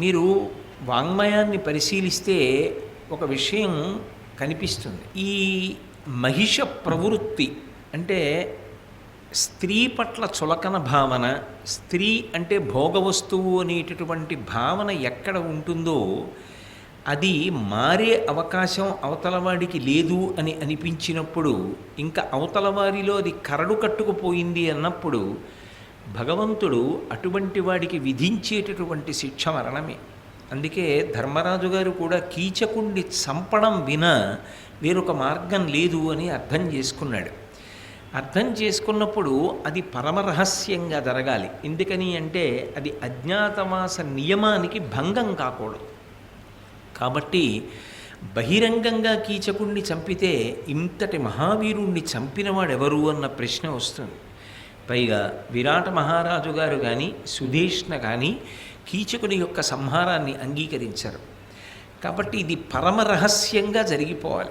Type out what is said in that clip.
మీరు వాంగ్మయాన్ని పరిశీలిస్తే ఒక విషయం కనిపిస్తుంది. ఈ మహిష ప్రవృత్తి అంటే స్త్రీ పట్ల చులకన భావన, స్త్రీ అంటే భోగవస్తువు అనేటటువంటి భావన ఎక్కడ ఉంటుందో అది మారే అవకాశం అవతలవాడికి లేదు అని అనిపించినప్పుడు, ఇంకా అవతలవారిలో అది కరడు కట్టుకుపోయింది అన్నప్పుడు భగవంతుడు అటువంటి వాడికి విధించేటటువంటి శిక్ష మరణమే. అందుకే ధర్మరాజు గారు కూడా కీచకుణ్ణి చంపడం వినా వేరొక మార్గం లేదు అని అర్థం చేసుకున్నాడు. అర్థం చేసుకున్నప్పుడు అది పరమరహస్యంగా జరగాలి. ఎందుకని అంటే అది అజ్ఞాతవాస నియమానికి భంగం కాకూడదు. కాబట్టి బహిరంగంగా కీచకుణ్ణి చంపితే ఇంతటి మహావీరుణ్ణి చంపినవాడెవరు అన్న ప్రశ్న వస్తుంది. పైగా విరాట మహారాజు గారు కానీ సుధేష్ణ కానీ కీచకుని యొక్క సంహారాన్ని అంగీకరించారు. కాబట్టి ఇది పరమరహస్యంగా జరిగిపోవాలి.